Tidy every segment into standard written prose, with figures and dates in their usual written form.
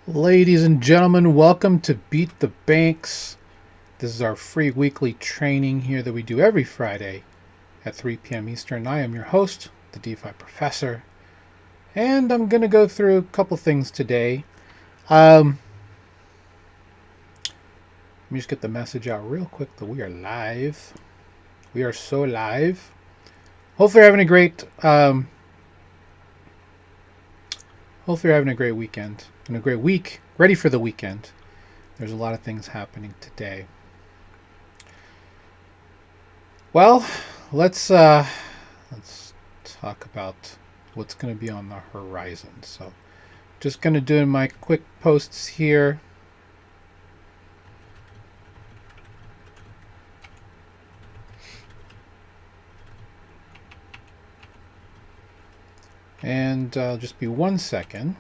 Ladies and gentlemen, welcome to Beat the Banks. This is our free weekly training here that we do every Friday at 3 p.m. Eastern. I am your host, the DeFi Professor, and I'm going to go through a couple things today. Let me just get the message out real quick that we are live. We are so live. Hopefully you're having a great weekend and a great week, ready for the weekend. There's a lot of things happening today. Well, let's talk about what's going to be on the horizon. So, just going to do my quick posts here. And just be 1 second.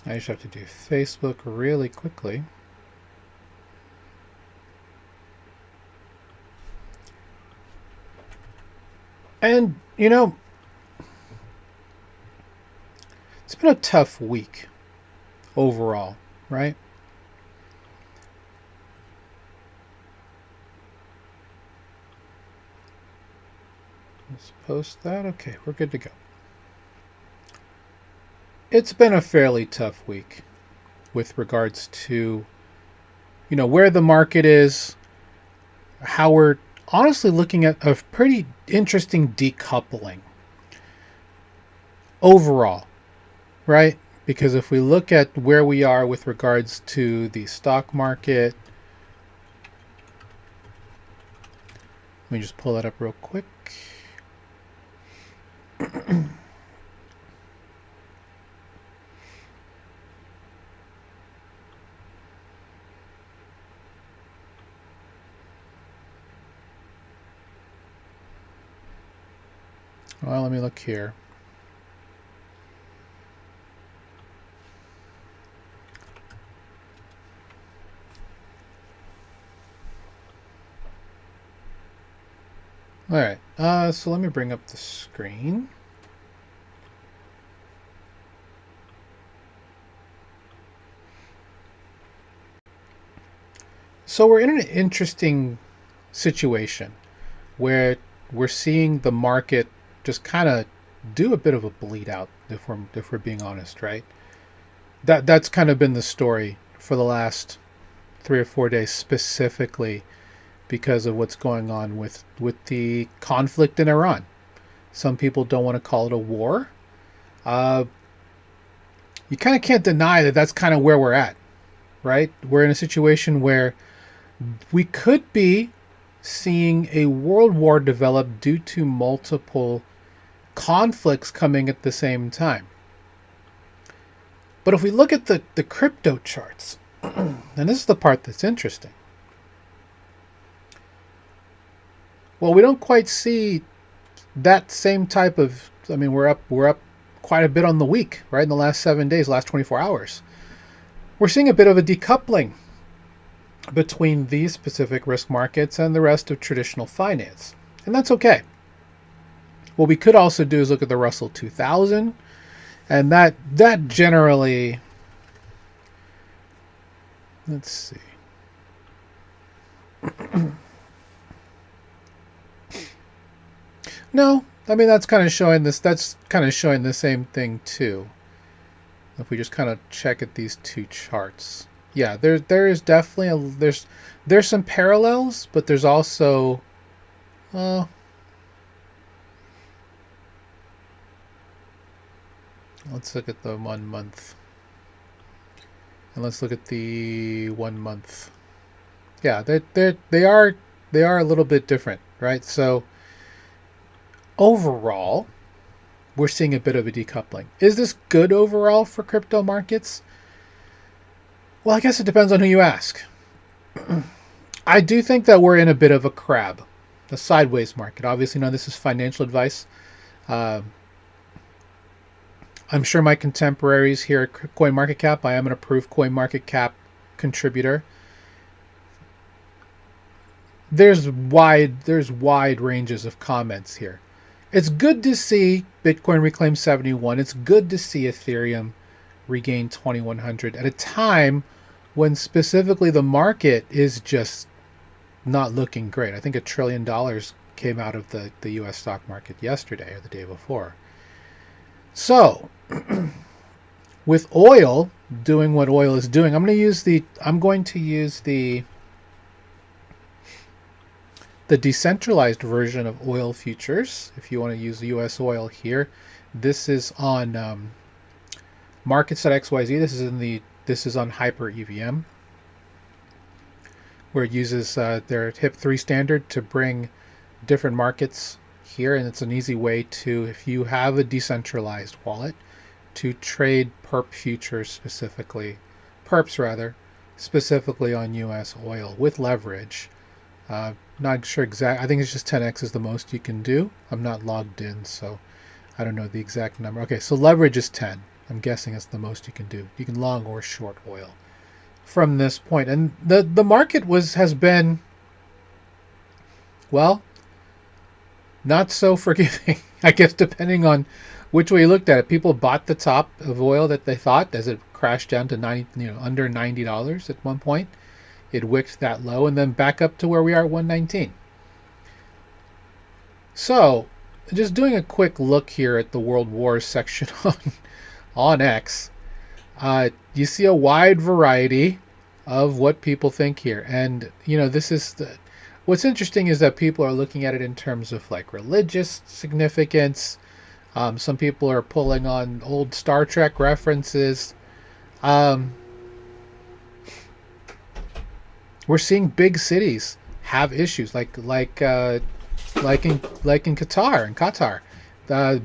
I just have to do Facebook really quickly. And, it's been a tough week overall, right? Let's post that. Okay, we're good to go. It's been a fairly tough week with regards to, where the market is, how we're honestly looking at a pretty interesting decoupling overall, right? Because if we look at where we are with regards to the stock market, let me just pull that up real quick. Well, let me look here. All right, so let me bring up the screen. So we're in an interesting situation where we're seeing the market just kind of do a bit of a bleed out, if we're being honest, right? That's kind of been the story for the last 3 or 4 days, specifically because of what's going on with the conflict in Iran. Some people don't want to call it a war. You kind of can't deny that that's kind of where we're at, right? We're in a situation where we could be seeing a world war develop due to multiple conflicts coming at the same time. But if we look at the crypto charts, and this is the part that's interesting. Well, we don't quite see that same type of, we're up quite a bit on the week, right? In the last 7 days, last 24 hours. We're seeing a bit of a decoupling between these specific risk markets and the rest of traditional finance. And that's okay. What we could also do is look at the Russell 2000, and that generally, let's see. No, that's kind of showing this. That's kind of showing the same thing too. If we just kind of check at these two charts, yeah, there is definitely there's some parallels, but there's also, let's look at the 1 month, and let's look at the 1 month. Yeah, they are a little bit different, right? So overall, we're seeing a bit of a decoupling. Is this good overall for crypto markets? Well, I guess it depends on who you ask. I do think that we're in a bit of a crab, a sideways market. Obviously, this is financial advice. I'm sure my contemporaries here at CoinMarketCap, I am an approved CoinMarketCap contributor. There's wide ranges of comments here. It's good to see Bitcoin reclaim 71. It's good to see Ethereum regain 2100 at a time when specifically the market is just not looking great. I think $1 trillion came out of the US stock market yesterday or the day before. So, with oil doing what oil is doing, I'm going to use the decentralized version of oil futures. If you want to use US oil here, this is on markets.xyz. This is on Hyper EVM, where it uses their HIP-3 standard to bring different markets here, and it's an easy way to, if you have a decentralized wallet, to trade perps specifically on US oil with leverage. Not sure exact. I think it's just 10x is the most you can do. I'm not logged in, so I don't know the exact number. Okay, so leverage is 10. I'm guessing it's the most you can do. You can long or short oil from this point. And the market has been, well, not so forgiving, I guess, depending on which way you looked at it. People bought the top of oil that they thought as it crashed down to under $90 at one point. It wicked that low and then back up to where we are at 119. So, just doing a quick look here at the World Wars section on X, you see a wide variety of what people think here. And, what's interesting is that people are looking at it in terms of like religious significance. Some people are pulling on old Star Trek references. We're seeing big cities have issues, like in Qatar.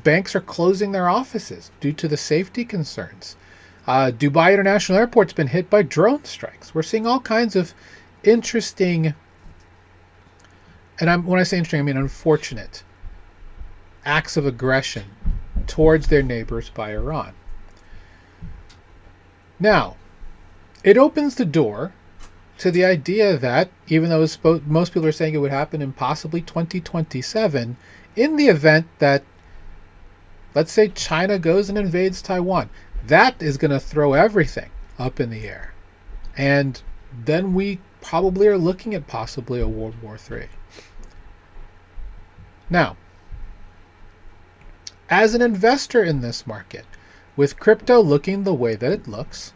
Banks are closing their offices due to the safety concerns. Dubai International Airport's been hit by drone strikes. We're seeing all kinds of interesting, and when I say interesting, I mean unfortunate, acts of aggression towards their neighbors by Iran. Now, it opens the door to the idea that, even though most people are saying it would happen in possibly 2027, in the event that, let's say, China goes and invades Taiwan, that is going to throw everything up in the air. And then we probably are looking at possibly a World War III. Now, as an investor in this market, with crypto looking the way that it looks,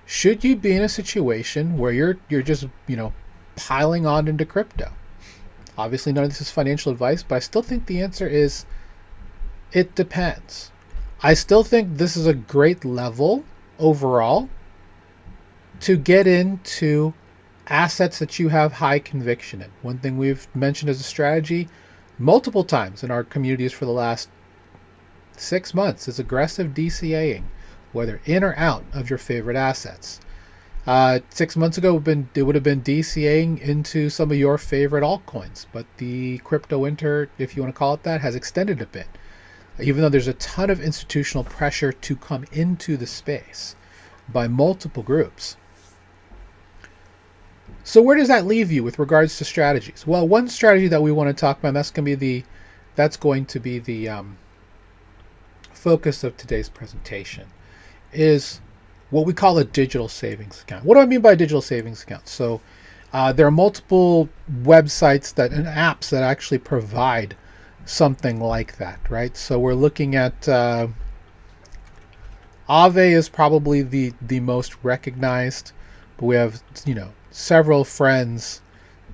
should you be in a situation where you're just, piling on into crypto? Obviously, none of this is financial advice, but I still think the answer is it depends. I still think this is a great level overall to get into assets that you have high conviction in. One thing we've mentioned as a strategy multiple times in our communities for the last 6 months is aggressive DCAing, whether in or out of your favorite assets. 6 months ago, it would have been DCAing into some of your favorite altcoins, but the crypto winter, if you want to call it that, has extended a bit, even though there's a ton of institutional pressure to come into the space by multiple groups. So where does that leave you with regards to strategies? Well, one strategy that we want to talk about, that's going to be the focus of today's presentation, is what we call a digital savings account. What do I mean by digital savings account? So there are multiple websites and apps that actually provide something like that, right? So we're looking at Aave is probably the most recognized, but we have several friends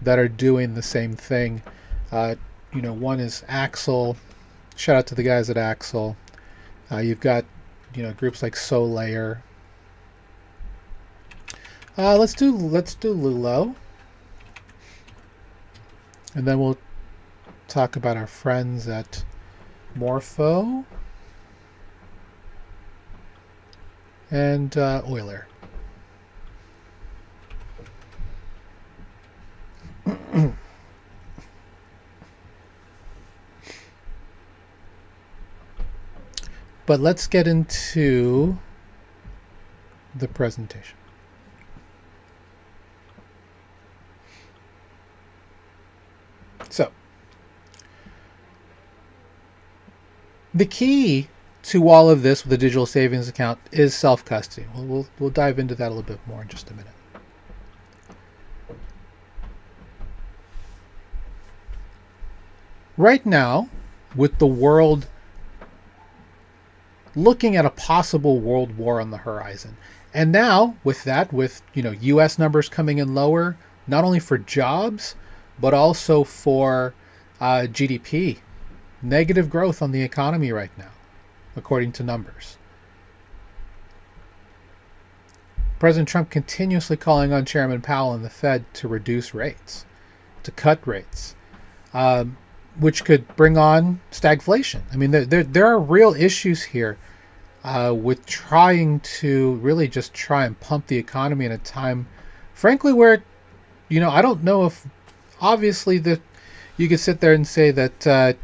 that are doing the same thing. One is Axel. Shout out to the guys at Axel. You've got groups like Solayer. Let's do Lulo, and then we'll talk about our friends at Morpho and Euler. But let's get into the presentation. So, the key to all of this with a digital savings account is self-custody. We'll dive into that a little bit more in just a minute. Right now, with the world looking at a possible world war on the horizon, and now with that, with U.S. numbers coming in lower, not only for jobs, but also for GDP, negative growth on the economy right now, according to numbers. President Trump continuously calling on Chairman Powell and the Fed to reduce rates, to cut rates, which could bring on stagflation. I mean, there are real issues here with trying to really just try and pump the economy in a time, frankly, where, I don't know if, obviously, that you could sit there and say that,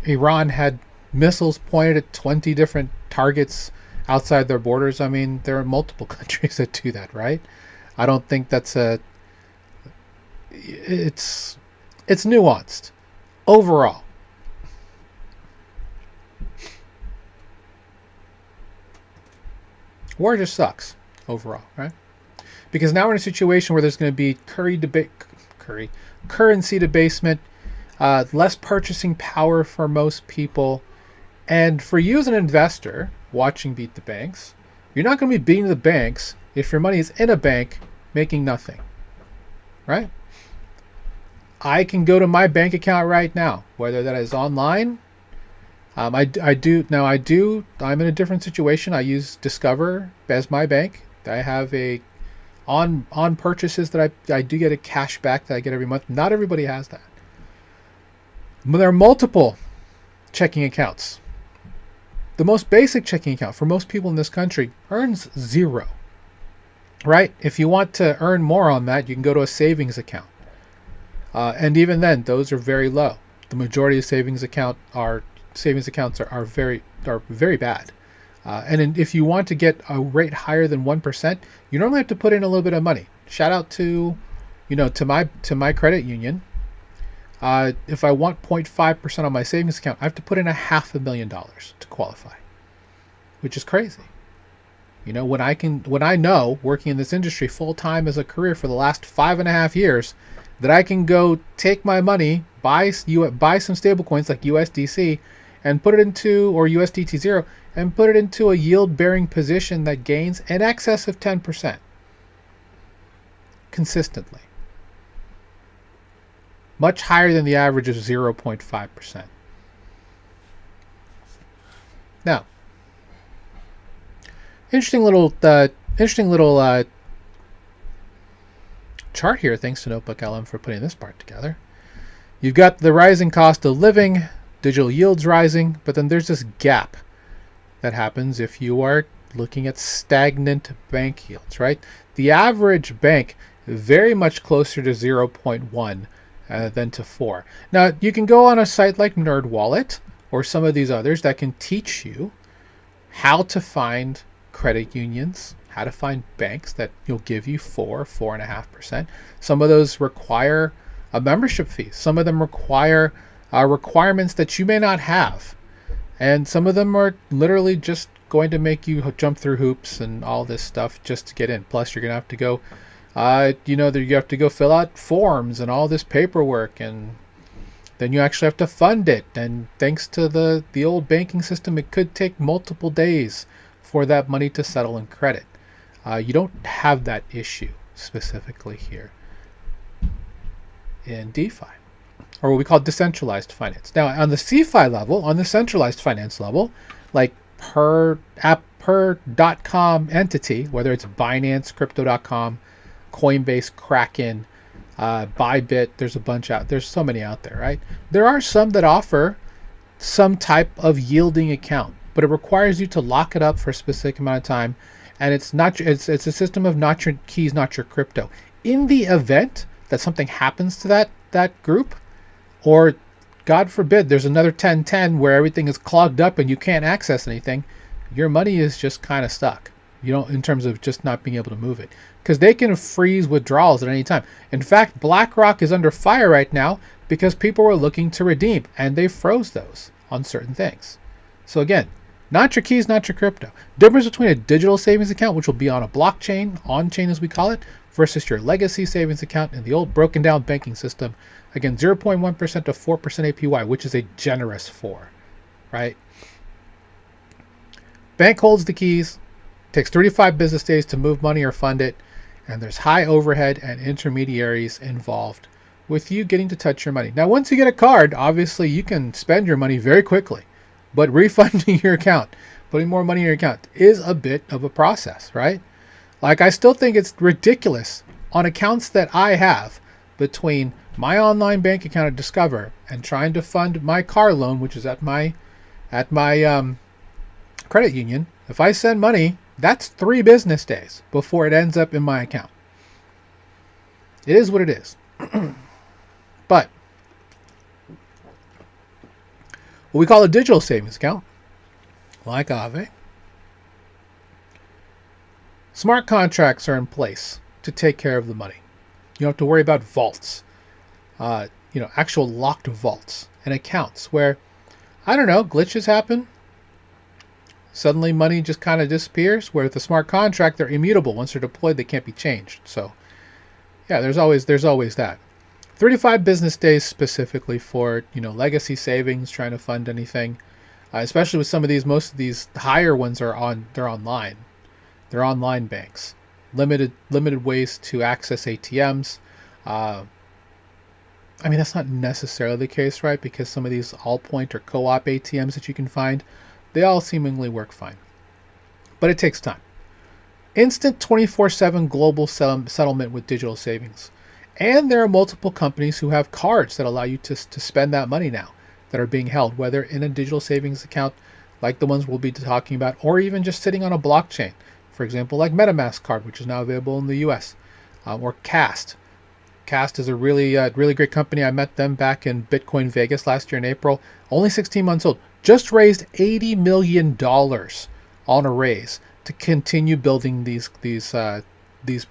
Iran had missiles pointed at 20 different targets outside their borders. I mean, there are multiple countries that do that, right? I don't think that's it's nuanced overall. War just sucks overall, right? Because now we're in a situation where there's going to be currency debasement, less purchasing power for most people. And for you as an investor watching Beat the Banks, you're not going to be beating the banks if your money is in a bank making nothing, right? I can go to my bank account right now, whether that is online. I'm in a different situation. I use Discover as my bank. I have on purchases that I do get a cash back that I get every month. Not everybody has that. But there are multiple checking accounts. The most basic checking account for most people in this country earns 0, right? If you want to earn more on that, you can go to a savings account. And even then, those are very low. The majority of savings accounts are very bad. And if you want to get a rate higher than 1%, you normally have to put in a little bit of money. Shout out to my credit union. If I want 0.5% on my savings account, I have to put in $500,000 to qualify, which is crazy. When I know, working in this industry full time as a career for the last 5.5 years, that I can go take my money, buy some stable coins like USDC, and put it into, or USDT0, and put it into a yield-bearing position that gains in excess of 10% consistently. Much higher than the average of 0.5%. Now, interesting little chart here. Thanks to Notebook LM for putting this part together. You've got the rising cost of living, digital yields rising, but then there's this gap that happens if you are looking at stagnant bank yields, right? The average bank very much closer to 0.1 than to 4. Now, you can go on a site like NerdWallet or some of these others that can teach you how to find credit unions, how to find banks that will give you 4.5%. Some of those require a membership fee. Some of them require requirements that you may not have. And some of them are literally just going to make you jump through hoops and all this stuff just to get in. Plus, you're going to have to go, you have to go fill out forms and all this paperwork, and then you actually have to fund it. And thanks to the old banking system, it could take multiple days for that money to settle in credit. You don't have that issue specifically here in DeFi, or what we call decentralized finance. Now, on the CeFi level, on the centralized finance level, like per .com entity, whether it's Binance, Crypto.com, Coinbase, Kraken, Bybit, there's so many out there, right? There are some that offer some type of yielding account, but it requires you to lock it up for a specific amount of time, and it's a system of not your keys, not your crypto. In the event that something happens to that group, or God forbid there's another 10/10 where everything is clogged up and you can't access anything, your money is just kind of stuck. You know, in terms of just not being able to move it, because they can freeze withdrawals at any time. In fact, BlackRock is under fire right now because people were looking to redeem and they froze those on certain things. So again, not your keys, not your crypto. Difference between a digital savings account, which will be on a blockchain, on-chain as we call it, versus your legacy savings account in the old broken down banking system. Again, 0.1% to 4% APY, which is a generous 4, right? Bank holds the keys, takes 35 business days to move money or fund it, and there's high overhead and intermediaries involved with you getting to touch your money. Now, once you get a card, obviously you can spend your money very quickly, but refunding your account, putting more money in your account is a bit of a process, right? Like, I still think it's ridiculous on accounts that I have between my online bank account at Discover and trying to fund my car loan, which is at my credit union. If I send money, that's 3 business days before it ends up in my account. It is what it is. But what we call a digital savings account, like Aave, smart contracts are in place to take care of the money. You don't have to worry about vaults, actual locked vaults and accounts where, I don't know, glitches happen. Suddenly money just kind of disappears, where with a smart contract, they're immutable. Once they're deployed, they can't be changed. So yeah, there's always that. 35 business days specifically for, legacy savings, trying to fund anything, especially with some of these, most of these higher ones they're online. They're online banks. Limited ways to access ATMs. That's not necessarily the case, right? Because some of these Allpoint or Co-op ATMs that you can find, they all seemingly work fine. But it takes time. Instant 24/7 global settlement with digital savings. And there are multiple companies who have cards that allow you to spend that money now that are being held, whether in a digital savings account like the ones we'll be talking about, or even just sitting on a blockchain. For example, like MetaMask card, which is now available in the US, or Cast. Cast is a really great company. I met them back in Bitcoin Vegas last year in April. Only 16 months old. Just raised $80 million on a raise to continue building these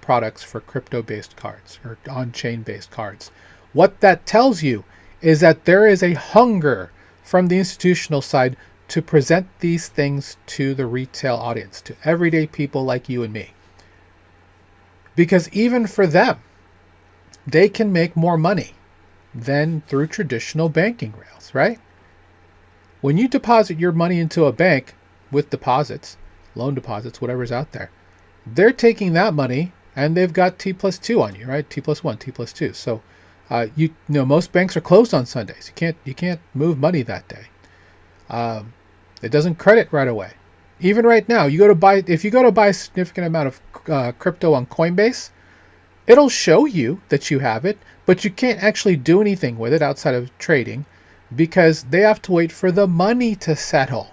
products for crypto-based cards or on-chain based cards. What that tells you is that there is a hunger from the institutional side to present these things to the retail audience, to everyday people like you and me. Because even for them, they can make more money than through traditional banking rails, right? When you deposit your money into a bank with deposits, loan deposits, whatever's out there, they're taking that money and they've got T+2 on you, right? T+1, T+2. So, most banks are closed on Sundays. You can't move money that day. It doesn't credit right away. Even right now, if you go to buy a significant amount of crypto on Coinbase, it'll show you that you have it, but you can't actually do anything with it outside of trading because they have to wait for the money to settle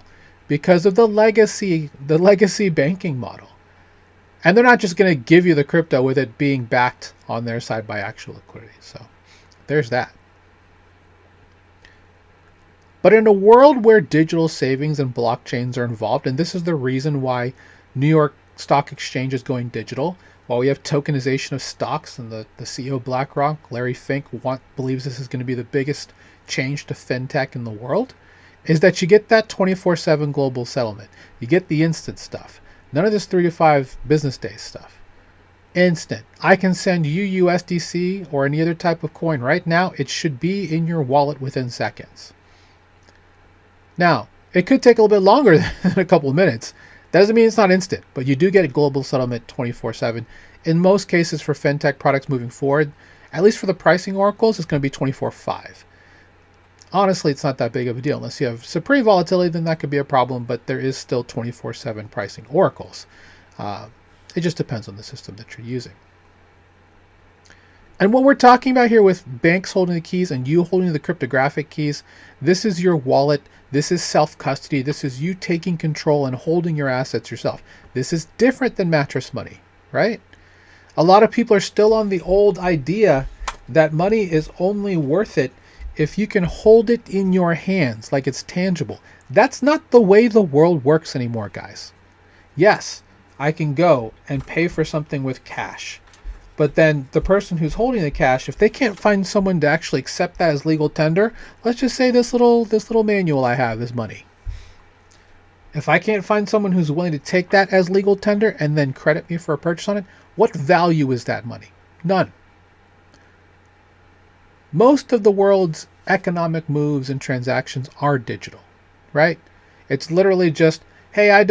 because of the legacy banking model. And they're not just going to give you the crypto with it being backed on their side by actual liquidity. So there's that. But in a world where digital savings and blockchains are involved, and this is the reason why New York Stock Exchange is going digital, while we have tokenization of stocks, and the CEO of BlackRock, Larry Fink, believes this is going to be the biggest change to fintech in the world, is that you get that 24/7 global settlement. You get the instant stuff. None of this 3 to 5 business days stuff. Instant. I can send you USDC or any other type of coin right now. It should be in your wallet within seconds. Now, it could take a little bit longer than a couple of minutes. That doesn't mean it's not instant, but you do get a global settlement 24/7. In most cases for fintech products moving forward, at least for the pricing oracles, it's going to be 24/5. Honestly, it's not that big of a deal. Unless you have supreme volatility, then that could be a problem, but there is still 24/7 pricing oracles. It just depends on the system that you're using. And what we're talking about here with banks holding the keys and you holding the cryptographic keys, this is your wallet. This is self-custody. This is you taking control and holding your assets yourself. This is different than mattress money, right? A lot of people are still on the old idea that money is only worth it if you can hold it in your hands like it's tangible. That's not the way the world works anymore, guys. Yes, I can go and pay for something with cash. But then the person who's holding the cash, if they can't find someone to actually accept that as legal tender, let's just say this little manual I have is money. If I can't find someone who's willing to take that as legal tender and then credit me for a purchase on it, what value is that money? None. Most of the world's economic moves and transactions are digital, right? It's literally just, hey, I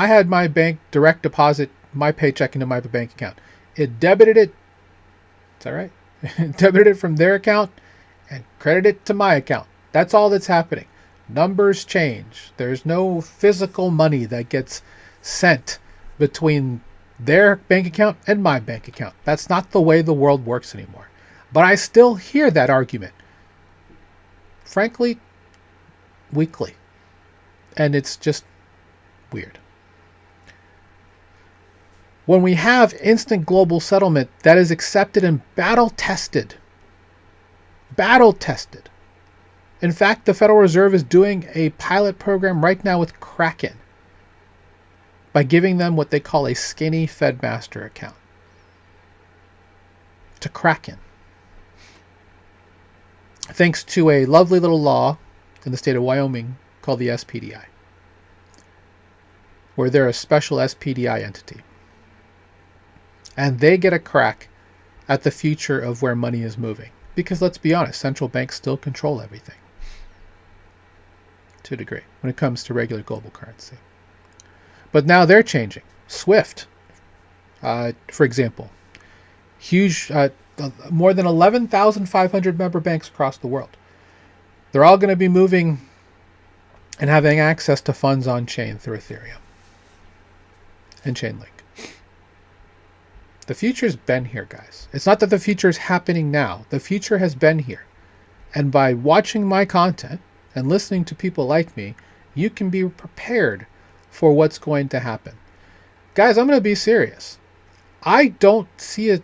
had my bank direct deposit my paycheck into my bank account. It debited it. Is that right? Debited it from their account and credited it to my account. That's all that's happening. Numbers change. There's no physical money that gets sent between their bank account and my bank account. That's not the way the world works anymore. But I still hear that argument, frankly, weekly. And it's just weird. When we have instant global settlement that is accepted and battle tested. In fact, the Federal Reserve is doing a pilot program right now with Kraken by giving them what they call a skinny FedMaster account to Kraken. Thanks to a lovely little law in the state of Wyoming called the SPDI, where they're a special SPDI entity. And they get a crack at the future of where money is moving. Because let's be honest, central banks still control everything. To a degree, when it comes to regular global currency. But now they're changing. SWIFT, for example. Huge, more than 11,500 member banks across the world. They're all going to be moving and having access to funds on chain through Ethereum and Chainlink. The future's been here, guys. It's not that the future is happening now. The future has been here. And by watching my content and listening to people like me, you can be prepared for what's going to happen. Guys, I'm going to be serious. I don't see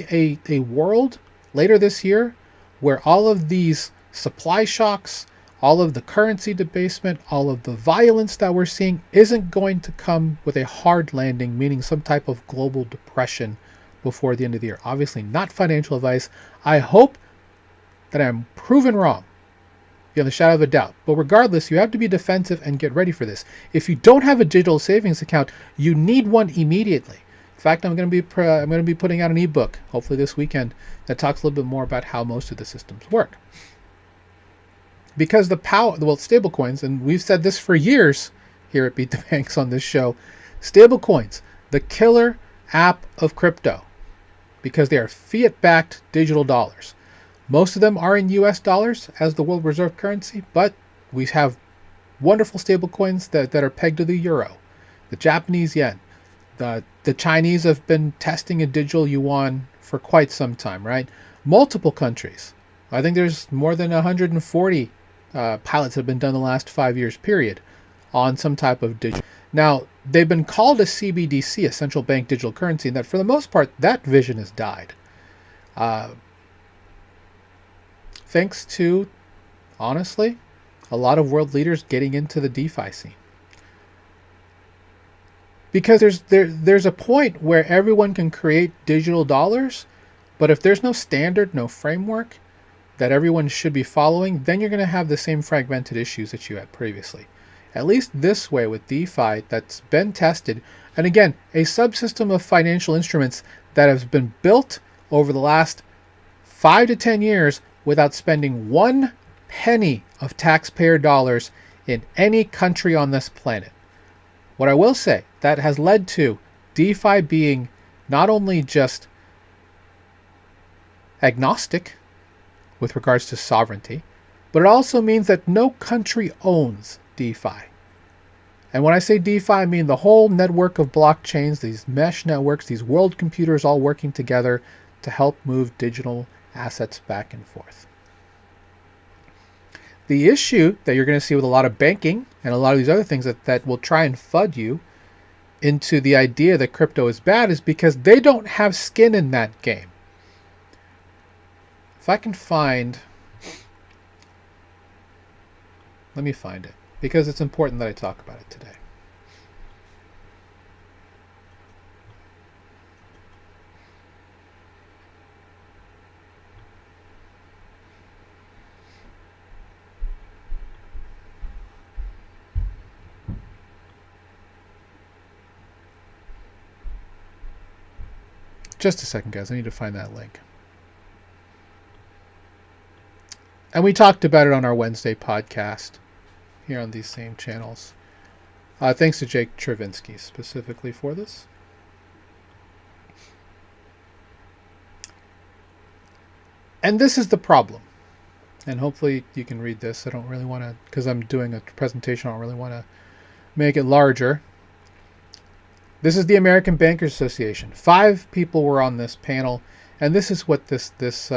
a world later this year where all of these supply shocks, all of the currency debasement, all of the violence that we're seeing isn't going to come with a hard landing, meaning some type of global depression before the end of the year. Obviously not financial advice. I hope that I'm proven wrong beyond the shadow of a doubt. But regardless, you have to be defensive and get ready for this. If you don't have a digital savings account, you need one immediately. In fact, I'm going to be putting out an ebook, hopefully this weekend, that talks a little bit more about how most of the systems work. Because stablecoins, and we've said this for years here at Beat the Banks on this show, stablecoins, the killer app of crypto, because they are fiat-backed digital dollars. Most of them are in US dollars as the world reserve currency, but we have wonderful stablecoins that are pegged to the euro, the Japanese yen. The Chinese have been testing a digital yuan for quite some time, right? Multiple countries. I think there's more than 140 pilots have been done in the last 5 years period on some type of digital. Now, they've been called a CBDC, a central bank digital currency, and that for the most part, that vision has died. Thanks to, honestly, a lot of world leaders getting into the DeFi scene. Because there's a point where everyone can create digital dollars, but if there's no standard, no framework that everyone should be following, then you're going to have the same fragmented issues that you had previously. At least this way with DeFi that's been tested, and again, a subsystem of financial instruments that has been built over the last 5 to 10 years without spending one penny of taxpayer dollars in any country on this planet. What I will say, that has led to DeFi being not only just agnostic with regards to sovereignty, but it also means that no country owns DeFi. And when I say DeFi, I mean the whole network of blockchains, these mesh networks, these world computers all working together to help move digital assets back and forth. The issue that you're going to see with a lot of banking and a lot of these other things that will try and FUD you into the idea that crypto is bad is because they don't have skin in that game. If I can find, let me find it, because it's important that I talk about it today. Just a second, guys. I need to find that link. And we talked about it on our Wednesday podcast here on these same channels. Thanks to Jake Travinsky specifically for this. And this is the problem. And hopefully you can read this. I don't really want to, because I'm doing a presentation, I don't really want to make it larger. This is the American Bankers Association. 5 people were on this panel, and this is what this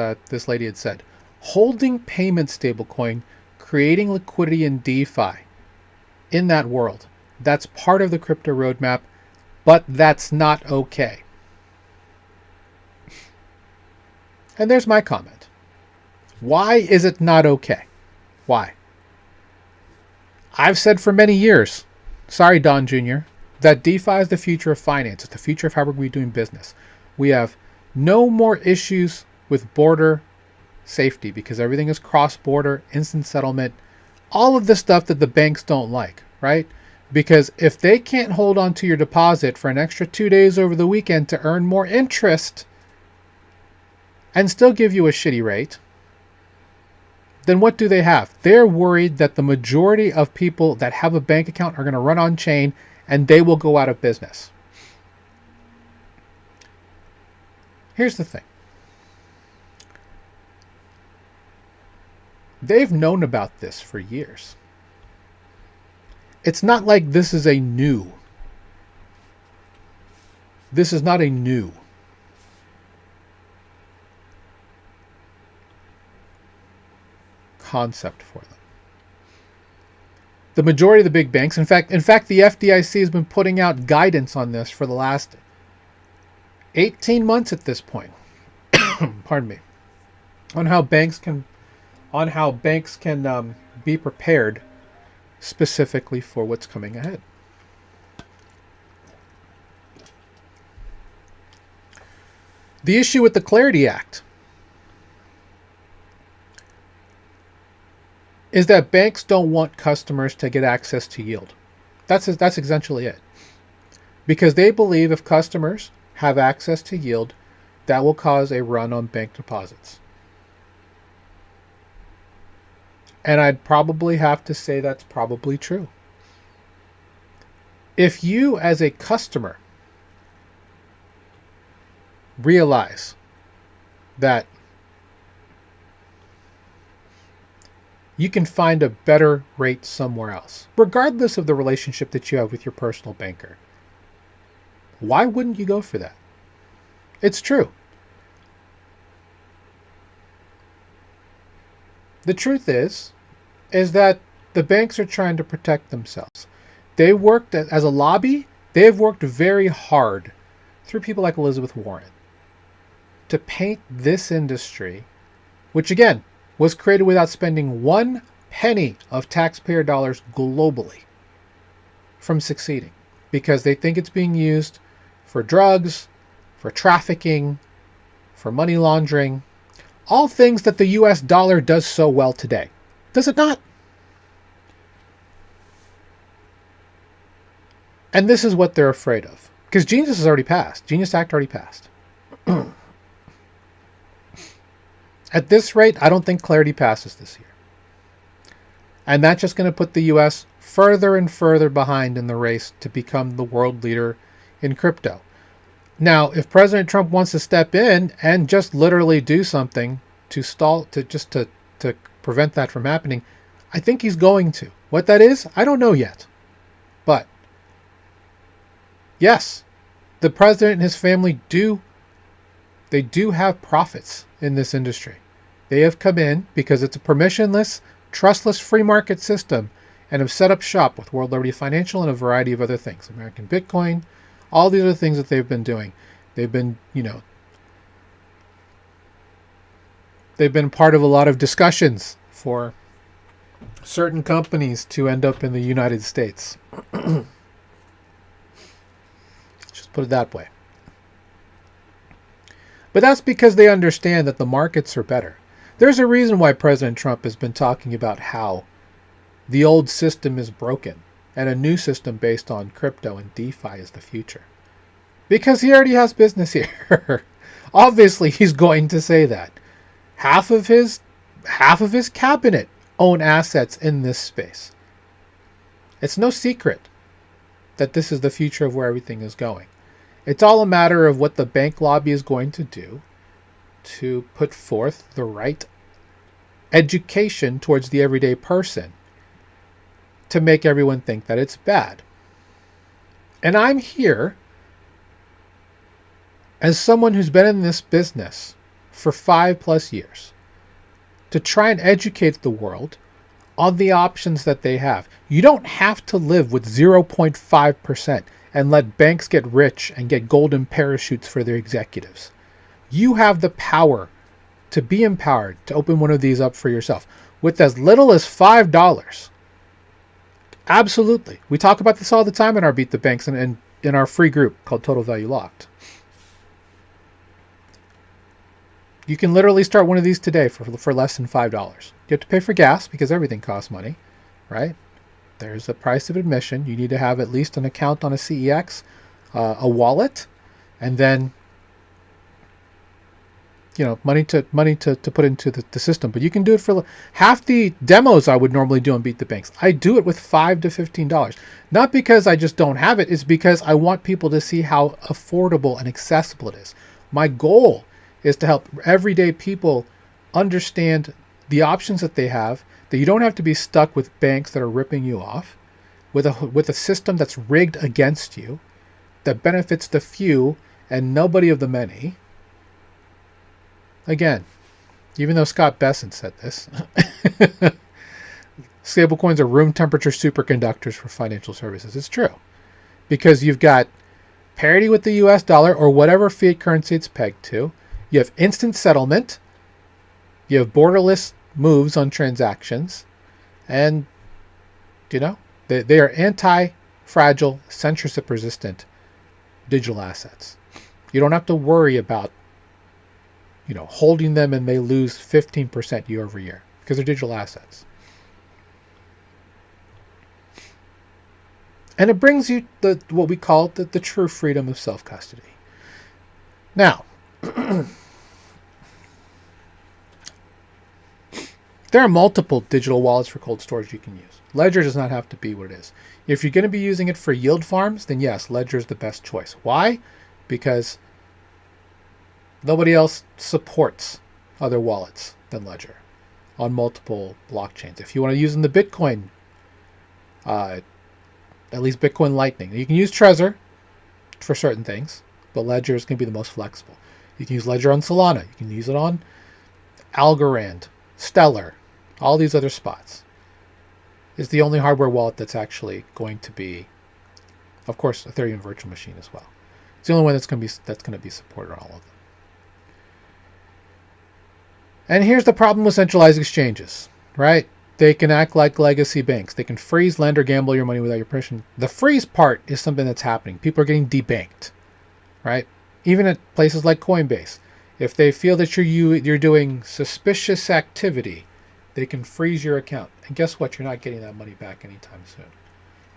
lady had said. Holding payment stablecoin, creating liquidity in DeFi in that world. That's part of the crypto roadmap, but that's not okay. And there's my comment. Why is it not okay? Why? I've said for many years, sorry Don Jr., that DeFi is the future of finance. It's the future of how we're going to be doing business. We have no more issues with border safety because everything is cross-border, instant settlement, all of the stuff that the banks don't like, right? Because if they can't hold on to your deposit for an extra 2 days over the weekend to earn more interest and still give you a shitty rate, then what do they have? They're worried that the majority of people that have a bank account are going to run on chain and they will go out of business. Here's the thing. They've known about this for years. It's not like this is a new. This is not a new concept for them. The majority of the big banks, in fact, the FDIC has been putting out guidance on this for the last 18 months at this point. Pardon me. On how banks can be prepared specifically for what's coming ahead. The issue with the Clarity Act is that banks don't want customers to get access to yield. That's essentially it. Because they believe if customers have access to yield, that will cause a run on bank deposits. And I'd probably have to say that's probably true. If you as a customer realize that you can find a better rate somewhere else, regardless of the relationship that you have with your personal banker, why wouldn't you go for that? It's true. The truth is that the banks are trying to protect themselves. They worked as a lobby. They have worked very hard through people like Elizabeth Warren to paint this industry, which again was created without spending 1 penny of taxpayer dollars globally, from succeeding, because they think it's being used for drugs, for trafficking, for money laundering, all things that the US dollar does so well today. Does it not? And this is what they're afraid of. Because Genius has already passed. Genius Act already passed. At this rate, I don't think Clarity passes this year. And that's just going to put the US further and further behind in the race to become the world leader in crypto. Now, if President Trump wants to step in and just literally do something to to prevent that from happening, I think he's going to. What that is, I don't know yet. But yes, the president and his family do have profits in this industry. They have come in because it's a permissionless, trustless free market system and have set up shop with World Liberty Financial and a variety of other things. American Bitcoin, all these other things that they've been doing. They've been, They've been part of a lot of discussions for certain companies to end up in the United States. Just put it that way. But that's because they understand that the markets are better. There's a reason why President Trump has been talking about how the old system is broken and a new system based on crypto and DeFi is the future. Because he already has business here. Obviously, he's going to say that. Half of his cabinet own assets in this space. It's no secret that this is the future of where everything is going. It's all a matter of what the bank lobby is going to do to put forth the right education towards the everyday person to make everyone think that it's bad. And I'm here as someone who's been in this business for 5+ years to try and educate the world on the options that they have. You don't have to live with 0.5% and let banks get rich and get golden parachutes for their executives. You have the power to be empowered to open one of these up for yourself with as little as $5. Absolutely. We talk about this all the time in our Beat the Banks and in our free group called Total Value Locked. You can literally start one of these today for less than $5. You have to pay for gas because everything costs money, right? There's a price of admission. You need to have at least an account on a CEX, a wallet, and then money to put into the system. But you can do it for half the demos I would normally do on Beat the Banks. I do it with $5 to $15. Not because I just don't have it. It's because I want people to see how affordable and accessible it is. My goal is to help everyday people understand the options that they have, that you don't have to be stuck with banks that are ripping you off, with a system that's rigged against you, that benefits the few and nobody of the many. Again, even though Scott Bessent said this, stablecoins are room temperature superconductors for financial services. It's true. Because you've got parity with the US dollar or whatever fiat currency it's pegged to. You have instant settlement. You have borderless moves on transactions. And, they are anti-fragile, censorship-resistant digital assets. You don't have to worry about, holding them and they lose 15% year over year because they're digital assets. And it brings you what we call the true freedom of self-custody. Now, there are multiple digital wallets for cold storage you can use. Ledger does not have to be what it is. If you're going to be using it for yield farms, then yes, Ledger is the best choice. Why? Because nobody else supports other wallets than Ledger on multiple blockchains. If you want to use in the Bitcoin, at least Bitcoin Lightning, you can use Trezor for certain things, but Ledger is going to be the most flexible. You can use Ledger on Solana. You can use it on Algorand, Stellar, all these other spots. It's the only hardware wallet that's actually going to be, of course, Ethereum Virtual Machine as well. It's the only one that's going to be supported on all of them. And here's the problem with centralized exchanges, right? They can act like legacy banks. They can freeze, lend, or gamble your money without your permission. The freeze part is something that's happening. People are getting debanked, right? Even at places like Coinbase. If they feel that you're doing suspicious activity, they can freeze your account. And guess what? You're not getting that money back anytime soon.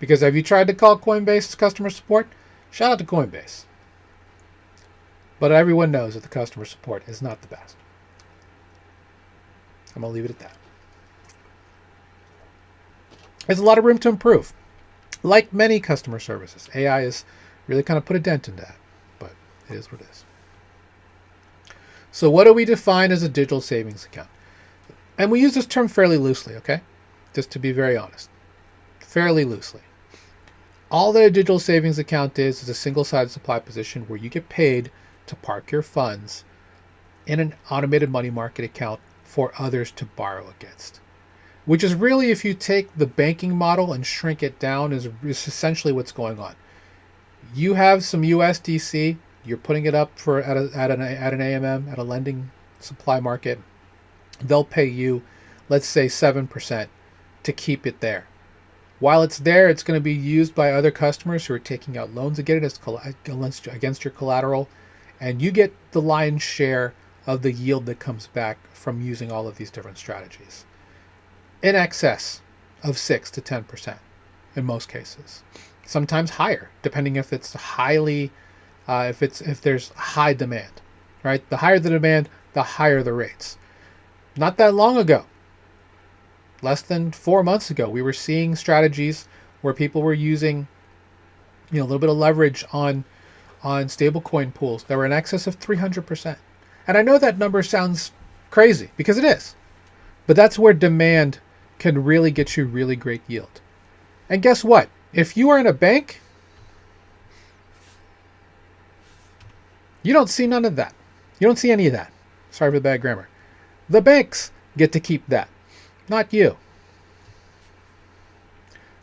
Because have you tried to call Coinbase customer support? Shout out to Coinbase. But everyone knows that the customer support is not the best. I'm going to leave it at that. There's a lot of room to improve. Like many customer services, AI has really kind of put a dent in that. But it is what it is. So what do we define as a digital savings account? And we use this term fairly loosely, okay? Just to be very honest. Fairly loosely. All that a digital savings account is a single-sided supply position where you get paid to park your funds in an automated money market account for others to borrow against. Which is really, if you take the banking model and shrink it down, is essentially what's going on. You have some USDC, you're putting it up at an AMM, at a lending supply market. they'll pay you, let's say 7% to keep it there. While it's there, it's going to be used by other customers who are taking out loans against your collateral, and you get the lion's share of the yield that comes back from using all of these different strategies, in excess of 6 to 10% in most cases. Sometimes higher, depending if it's if there's high demand, right? The higher the demand, the higher the rates. Not that long ago, less than 4 months ago, we were seeing strategies where people were using, a little bit of leverage on stablecoin pools that were in excess of 300%. And I know that number sounds crazy because it is, but that's where demand can really get you really great yield. And guess what? If you are in a bank, you don't see none of that. You don't see any of that. Sorry for the bad grammar. The banks get to keep that, not you.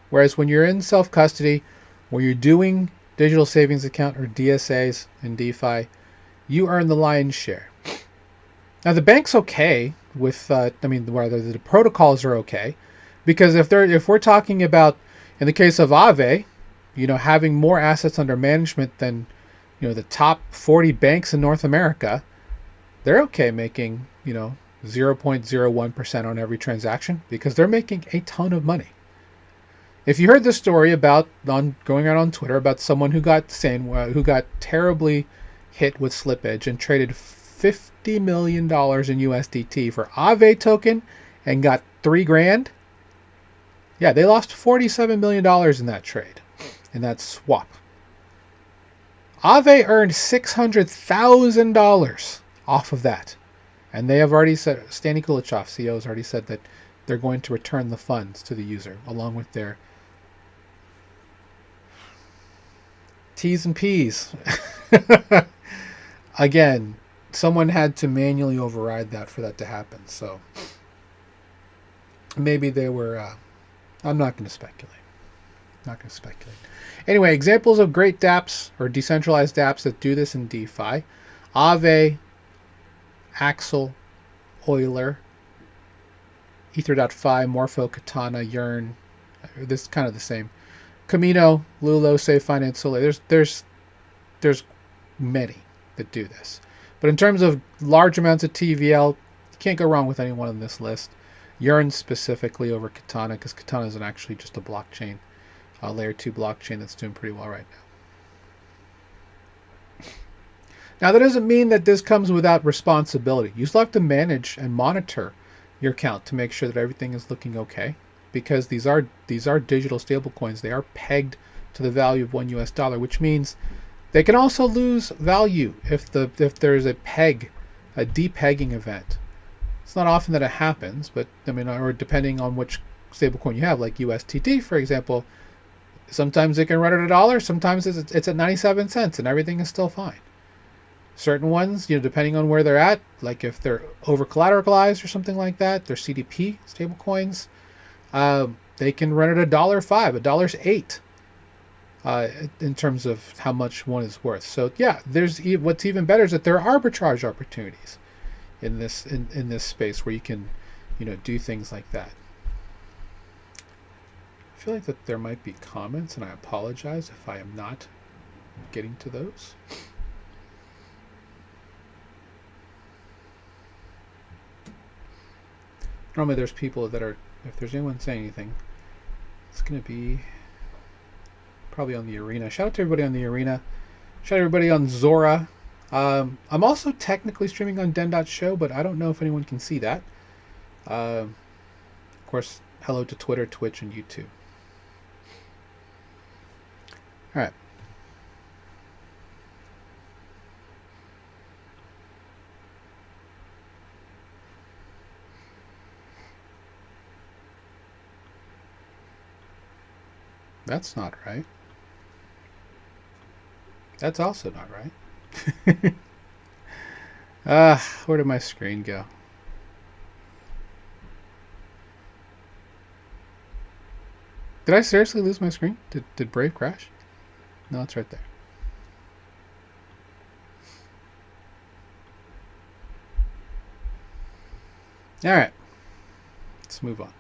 Whereas when you're in self-custody, when you're doing digital savings account or DSAs in DeFi, you earn the lion's share. Now the bank's okay with, whether the protocols are okay, because if we're talking about, in the case of Aave, having more assets under management than, the top 40 banks in North America, they're okay making, 0.01% on every transaction because they're making a ton of money. If you heard the story going out on Twitter about someone who got terribly hit with slippage and traded $50 million in USDT for Aave token and got $3,000, yeah, they lost $47 million in that trade, in that swap. Aave earned $600,000 off of that. And they have already said, Stani Kulichov, CEO, has already said that they're going to return the funds to the user along with their T's and P's. Again, someone had to manually override that for that to happen. So maybe they were, I'm not going to speculate. Anyway, examples of great dApps or decentralized dApps that do this in DeFi: Aave, Axel, Euler, Ether.fi, Morpho, Katana, Yearn. This is kind of the same. Camino, Lulo, Safe Finance, Soleil. There's many that do this. But in terms of large amounts of TVL, you can't go wrong with anyone on this list. Yearn specifically over Katana, because Katana isn't actually just a blockchain, a layer 2 blockchain that's doing pretty well right now. Now, that doesn't mean that this comes without responsibility. You still have to manage and monitor your account to make sure that everything is looking okay, because these are digital stablecoins. They are pegged to the value of $1, which means they can also lose value if there's a depegging event. It's not often that it happens, but or depending on which stablecoin you have, like USTT, for example, sometimes it can run at $1, sometimes it's at 97 cents, and everything is still fine. Certain ones, depending on where they're at, like if they're over collateralized or something like that, they're CDP stablecoins, they can run at $1.05, $1.08, in terms of how much one is worth. So yeah, what's even better is that there are arbitrage opportunities in this space where you can, do things like that. I feel like that there might be comments, and I apologize if I am not getting to those. Normally there's people that are, if there's anyone saying anything, it's going to be probably on the Arena. Shout out to everybody on the Arena. Shout out to everybody on Zora. I'm also technically streaming on Den.show, but I don't know if anyone can see that. Of course, hello to Twitter, Twitch, and YouTube. All right. That's not right. That's also not right. Where did my screen go? Did I seriously lose my screen? Did Brave crash? No, it's right there. All right, let's move on.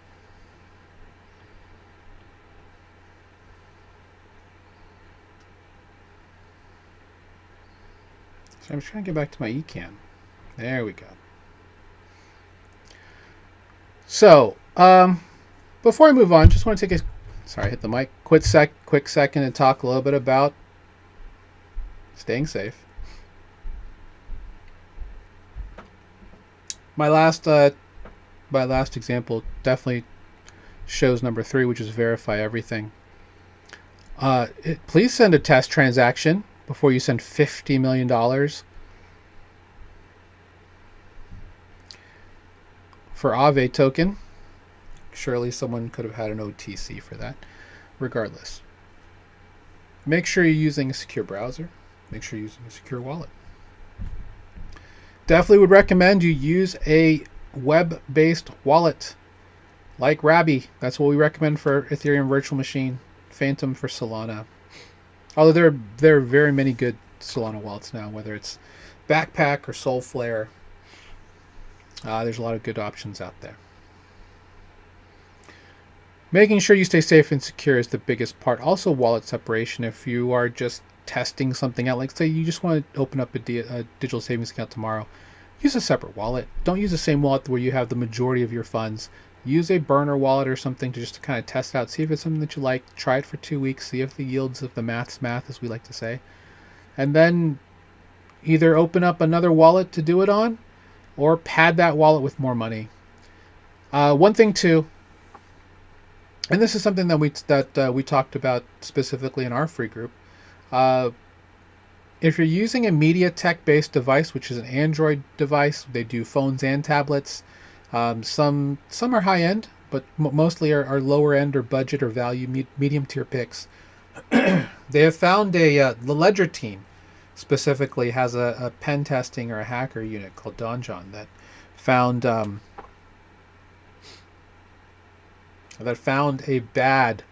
So I'm trying to get back to my eCam. There we go. So, before I move on, just want to take a sorry, hit the mic. Quick second and talk a little bit about staying safe. My last example definitely shows number 3, which is verify everything. Please send a test transaction before you send $50 million. For Aave token. Surely someone could have had an OTC for that. Regardless, make sure you're using a secure browser. Make sure you're using a secure wallet. Definitely would recommend you use a web-based wallet like Rabby. That's what we recommend for Ethereum Virtual Machine. Phantom for Solana. Although there are very many good Solana wallets now, whether it's Backpack or Soulflare. There's a lot of good options out there. Making sure you stay safe and secure is the biggest part. Also, wallet separation. If you are just testing something out, like say you just want to open up a digital savings account tomorrow, use a separate wallet. Don't use the same wallet where you have the majority of your funds. Use a burner wallet or something to just kind of test out, see if it's something that you like. Try it for 2 weeks, see if the yields of the math, as we like to say. And then either open up another wallet to do it on, or pad that wallet with more money. One thing too, and this is something that we talked about specifically in our free group. If you're using a MediaTek-based device, which is an Android device, they do phones and tablets. Some are high-end, but mostly are lower-end or budget or value, medium-tier picks. They have found the Ledger team specifically has a pen testing or a hacker unit called Donjon that found a bad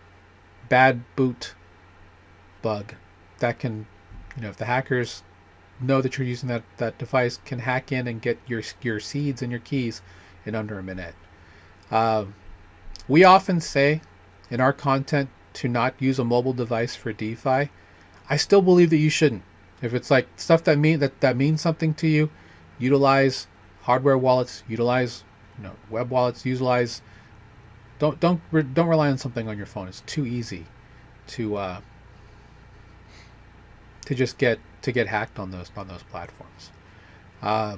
boot bug that can, if the hackers know that you're using that device, can hack in and get your seeds and your keys in under a minute. We often say in our content to not use a mobile device for DeFi. I still believe that you shouldn't. If it's like stuff that means something to you, utilize hardware wallets, utilize web wallets, utilize. Don't rely on something on your phone. It's too easy to just get hacked on those platforms. Now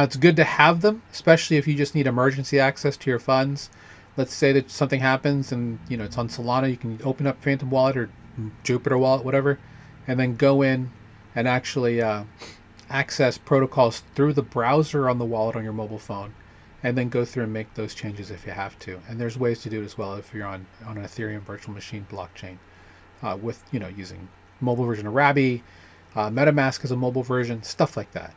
it's good to have them, especially if you just need emergency access to your funds. Let's say that something happens and it's on Solana. You can open up Phantom Wallet or Jupiter Wallet, whatever, and then go in and actually access protocols through the browser on the wallet on your mobile phone, and then go through and make those changes if you have to. And there's ways to do it as well if you're on an Ethereum Virtual Machine blockchain with using mobile version of Rabby, MetaMask as a mobile version, stuff like that.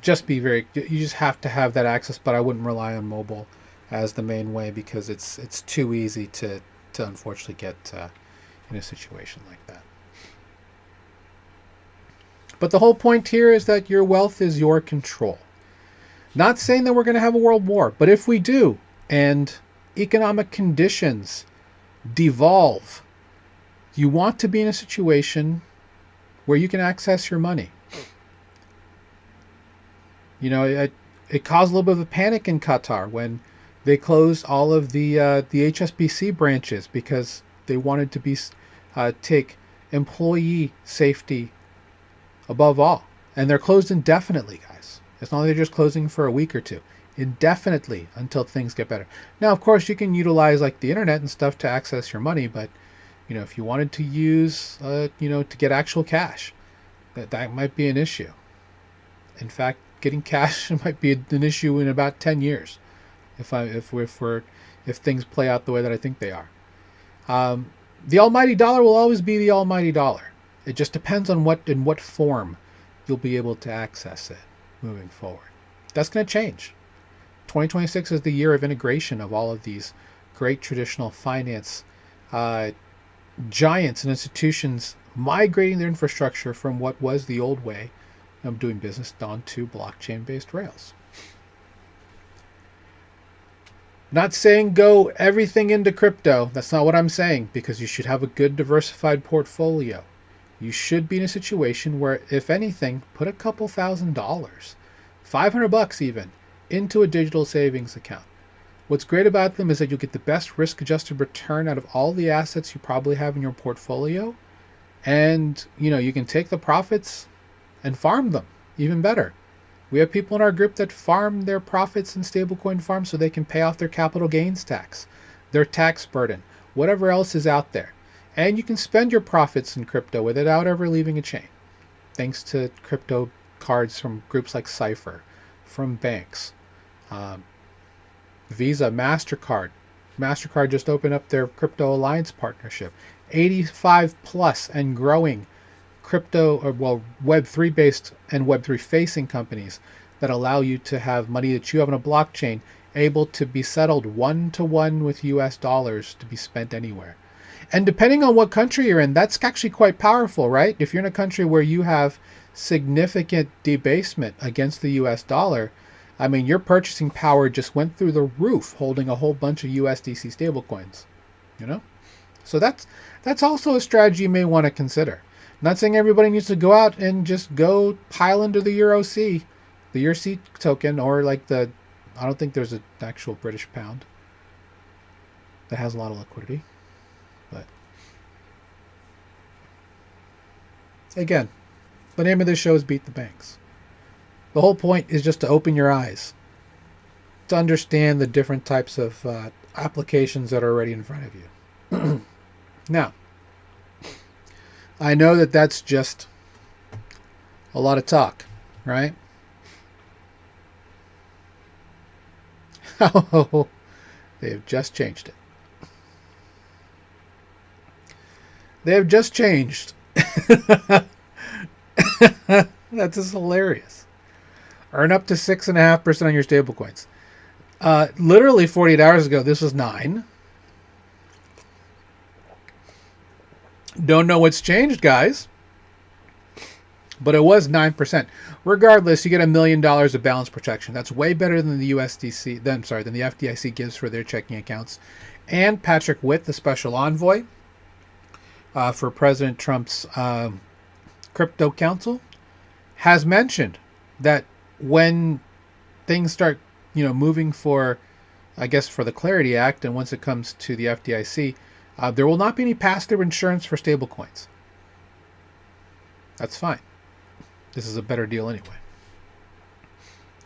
You just have to have that access, but I wouldn't rely on mobile as the main way because it's too easy to unfortunately get in a situation like that. But the whole point here is that your wealth is your control. Not saying that we're going to have a world war, but if we do, and economic conditions devolve, you want to be in a situation where you can access your money. It caused a little bit of a panic in Qatar when they closed all of the HSBC branches because they wanted to take employee safety above all. And they're closed indefinitely, guys. It's not like they're just closing for a week or two. Indefinitely until things get better. Now, of course, you can utilize like the internet and stuff to access your money, but if you wanted to use, to get actual cash, that might be an issue. In fact, getting cash might be an issue in about 10 years, if things play out the way that I think they are. The almighty dollar will always be the almighty dollar. It just depends on in what form you'll be able to access it moving forward. That's going to change. 2026 is the year of integration of all of these great traditional finance giants and institutions migrating their infrastructure from what was the old way of doing business onto blockchain-based rails. Not saying go everything into crypto. That's not what I'm saying, because you should have a good diversified portfolio. You should be in a situation where, if anything, put a couple $1,000s, $500 even, into a digital savings account. What's great about them is that you'll get the best risk-adjusted return out of all the assets you probably have in your portfolio, and you can take the profits and farm them even better. We have people in our group that farm their profits in stablecoin farms so they can pay off their capital gains tax, their tax burden, whatever else is out there. And you can spend your profits in crypto without ever leaving a chain, thanks to crypto cards from groups like Cypher, from banks, Visa, MasterCard. MasterCard just opened up their Crypto Alliance partnership. 85 plus and growing crypto, or Web3 based and Web3 facing companies that allow you to have money that you have on a blockchain able to be settled 1-to-1 with US dollars to be spent anywhere. And depending on what country you're in, that's actually quite powerful, right? If you're in a country where you have significant debasement against the US dollar, I mean, your purchasing power just went through the roof holding a whole bunch of USDC stablecoins, So that's also a strategy you may want to consider. Not saying everybody needs to go out and just go pile into the EURC, the EURC token, or I don't think there's an actual British pound that has a lot of liquidity. But again, the name of this show is Beat the Banks. The whole point is just to open your eyes, to understand the different types of applications that are already in front of you. Now, I know that that's just a lot of talk, right? Oh, they have just changed it. They have just changed. That's just hilarious. Earn up to 6.5% on your stablecoins. Literally 48 hours ago, this was 9. Don't know what's changed, guys. But it was 9%. Regardless, you get $1 million of balance protection. That's way better than the USDC. Than the FDIC gives for their checking accounts. And Patrick Witt, the special envoy for President Trump's crypto council, has mentioned that when things start, moving for the Clarity Act, and once it comes to the FDIC, there will not be any pass-through insurance for stablecoins. That's fine. This is a better deal anyway.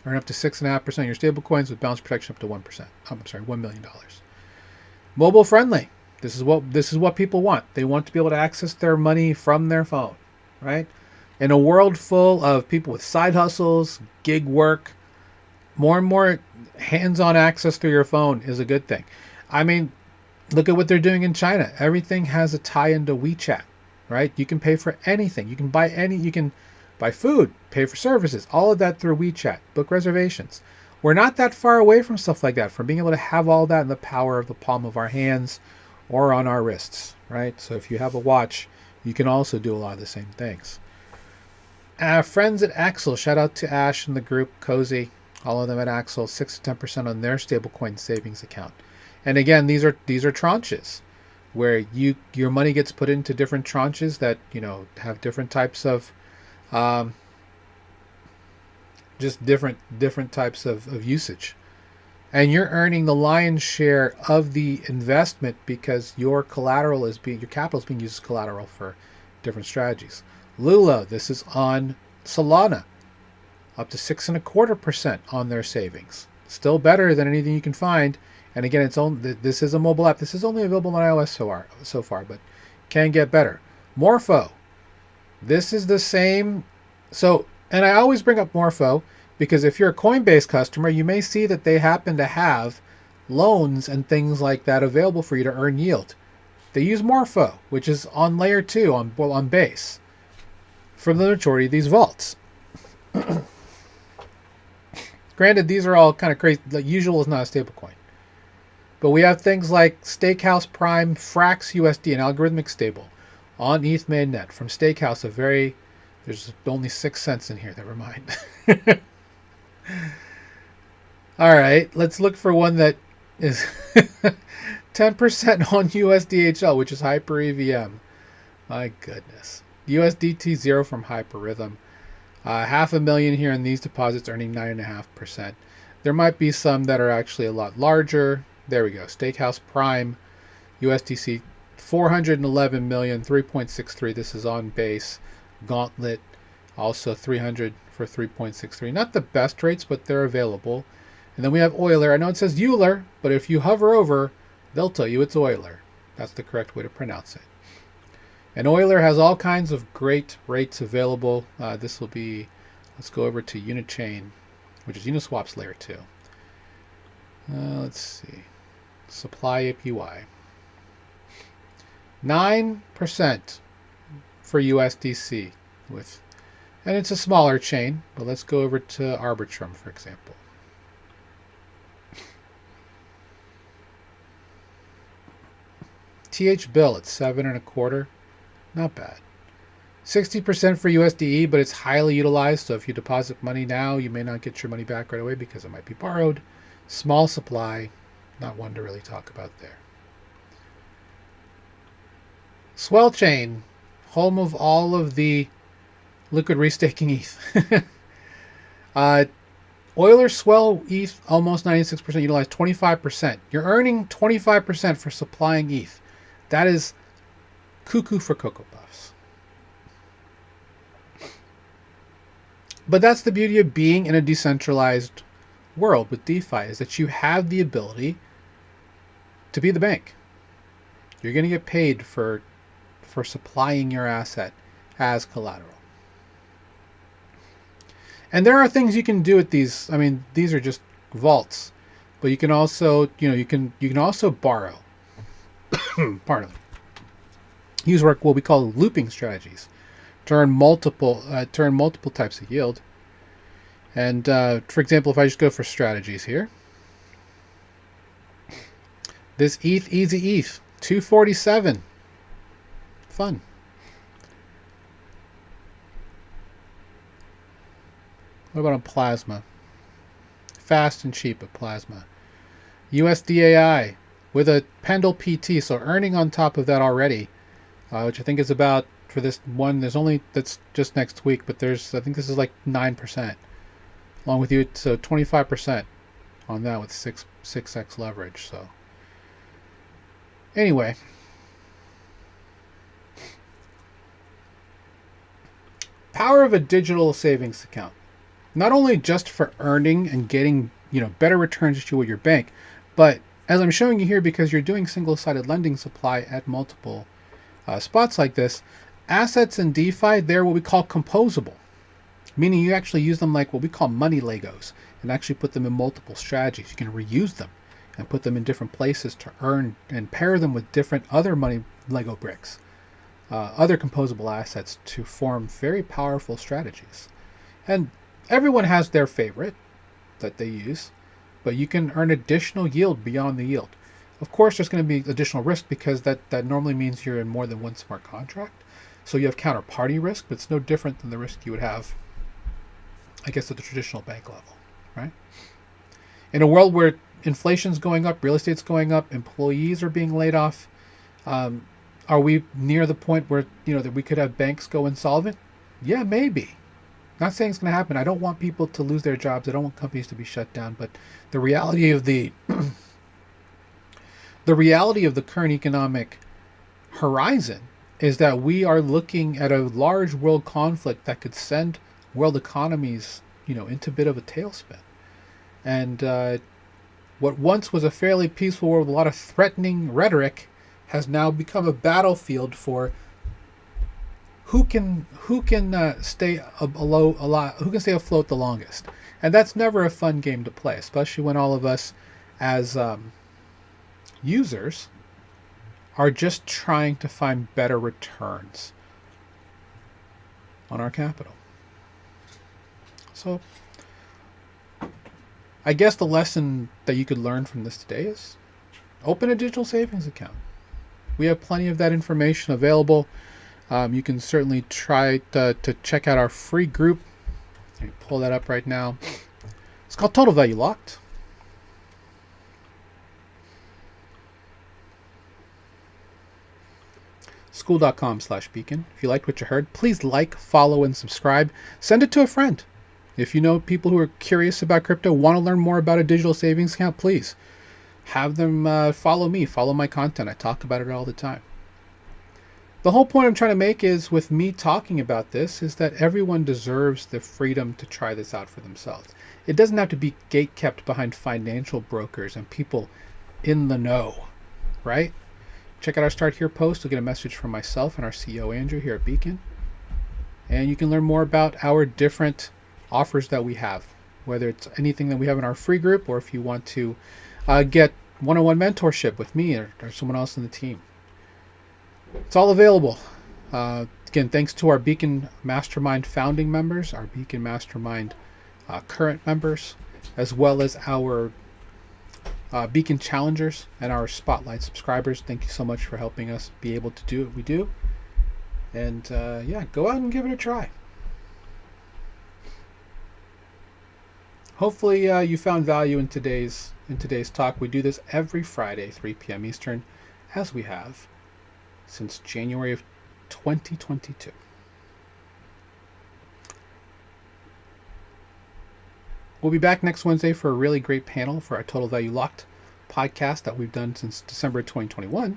Earn up to 6.5% of your stablecoins with balance protection up to 1%. $1 million. Mobile friendly. This is what people want. They want to be able to access their money from their phone, right? In a world full of people with side hustles, gig work, more and more hands-on access through your phone is a good thing. I mean, look at what they're doing in China. Everything has a tie into WeChat, right? You can pay for anything. You can buy food, pay for services, all of that through WeChat, book reservations. We're not that far away from stuff like that, from being able to have all that in the power of the palm of our hands or on our wrists, right? So if you have a watch, you can also do a lot of the same things. Friends at Axel, shout out to Ash and the group, Cozy, all of them at Axel, 6 to 10% on their stablecoin savings account. And again, these are tranches where your money gets put into different tranches that have different types of just different types of usage, and you're earning the lion's share of the investment because your capital is being used as collateral for different strategies. Lula, this is on Solana, up to 6.25% on their savings. Still better than anything you can find. And again, this is a mobile app. This is only available on iOS so far, but can get better. Morpho, this is the same. So, and I always bring up Morpho because if you're a Coinbase customer, you may see that they happen to have loans and things like that available for you to earn yield. They use Morpho, which is on layer 2 on Base, for the majority of these vaults. Granted, these are all kind of crazy. Like, usual is not a stablecoin. But we have things like Stakehouse Prime, Frax USD, an algorithmic stable on ETH mainnet from Stakehouse. There's only 6 cents in here. Never mind. All right, let's look for one that is 10% on USDHL, which is Hyper EVM. My goodness. USDT 0 from Hyperrhythm. 500,000 here in these deposits, earning 9.5%. There might be some that are actually a lot larger. There we go. Steakhouse Prime, USDC 411 million, 3.63. This is on base. Gauntlet, also 300 for 3.63. Not the best rates, but they're available. And then we have Euler. I know it says Euler, but if you hover over, they'll tell you it's Euler. That's the correct way to pronounce it. And Euler has all kinds of great rates available. This will be, let's go over to Unichain, which is Uniswap's layer 2. Let's see. Supply APY. 9% for USDC with, and it's a smaller chain, but let's go over to Arbitrum, for example. TH Bill at 7.25. Not bad. 60% for USDE, but it's highly utilized. So if you deposit money now, you may not get your money back right away because it might be borrowed. Small supply, not one to really talk about there. Swell Chain, home of all of the liquid restaking ETH. Euler Swell ETH, almost 96% utilized, 25%. You're earning 25% for supplying ETH. That is cuckoo for Cocoa Puffs. But that's the beauty of being in a decentralized world with DeFi, is that you have the ability to be the bank. You're going to get paid for supplying your asset as collateral. And there are things you can do with these. I mean, these are just vaults, but you can also, you can also borrow. Pardon me. Use what we call looping strategies to earn multiple types of yield. And for example, if I just go for strategies here, this ETH Easy ETH 247, fun. What about on Plasma? Fast and cheap at Plasma. USDAI with a Pendle PT, so earning on top of that already, which I think is about, for this one, that's just next week, but I think this is like 9%. Along with you, so 25% on that with 6x leverage. So anyway, power of a digital savings account. Not only just for earning and getting, better returns to your bank, but as I'm showing you here, because you're doing single-sided lending supply at multiple spots like this, assets in DeFi, they're what we call composable, meaning you actually use them like what we call money Legos and actually put them in multiple strategies. You can reuse them and put them in different places to earn and pair them with different other money Lego bricks, other composable assets to form very powerful strategies. And everyone has their favorite that they use, but you can earn additional yield beyond the yield. Of course, there's going to be additional risk because that normally means you're in more than one smart contract. So you have counterparty risk, but it's no different than the risk you would have, I guess, at the traditional bank level, right? In a world where inflation's going up, real estate's going up, employees are being laid off, are we near the point where, that we could have banks go insolvent? Yeah, maybe. Not saying it's going to happen. I don't want people to lose their jobs. I don't want companies to be shut down. But the reality of the current economic horizon is that we are looking at a large world conflict that could send world economies, into a bit of a tailspin. And what once was a fairly peaceful world with a lot of threatening rhetoric has now become a battlefield for who can stay afloat the longest. And that's never a fun game to play, especially when all of us as users are just trying to find better returns on our capital. So I guess the lesson that you could learn from this today is open a digital savings account. We have plenty of that information available. You can certainly try to check out our free group. Let me pull that up right now. It's called Total Value Locked. School.com/beacon. If you liked what you heard, please like, follow, and subscribe. Send it to a friend. If you know people who are curious about crypto, want to learn more about a digital savings account, please have them follow me, follow my content. I talk about it all the time. The whole point I'm trying to make is, with me talking about this, is that everyone deserves the freedom to try this out for themselves. It doesn't have to be gate-kept behind financial brokers and people in the know, right? Check out our Start Here post. You'll get a message from myself and our CEO, Andrew, here at Beacon. And you can learn more about our different offers that we have, whether it's anything that we have in our free group, or if you want to get one-on-one mentorship with me or someone else in the team. It's all available. Again, thanks to our Beacon Mastermind founding members, our Beacon Mastermind current members, as well as our Beacon challengers and our Spotlight subscribers. Thank you so much for helping us be able to do what we do. And yeah, go out and give it a try. Hopefully you found value in today's talk. We do this every Friday, 3 p.m. Eastern, as we have since January of 2022. We'll be back next Wednesday for a really great panel for our Total Value Locked podcast that we've done since December 2021.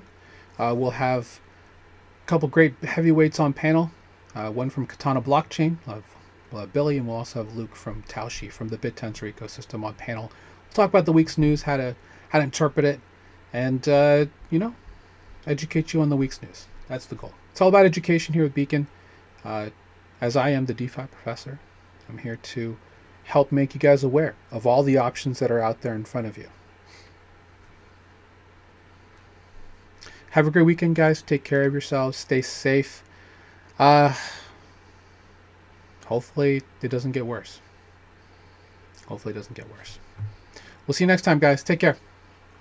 We'll have a couple great heavyweights on panel. One from Katana Blockchain. We'll have Billy, and we'll also have Luke from Taoshi from the BitTensor ecosystem on panel. We'll talk about the week's news, how to interpret it, and educate you on the week's news. That's the goal. It's all about education here with Beacon. As I am the DeFi professor, I'm here to help make you guys aware of all the options that are out there in front of you. Have a great weekend, guys. Take care of yourselves. Stay safe. Hopefully it doesn't get worse. We'll see you next time, guys. Take care.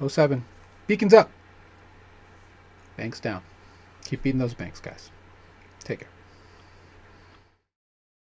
07. Beacons up. Banks down. Keep beating those banks, guys. Take care.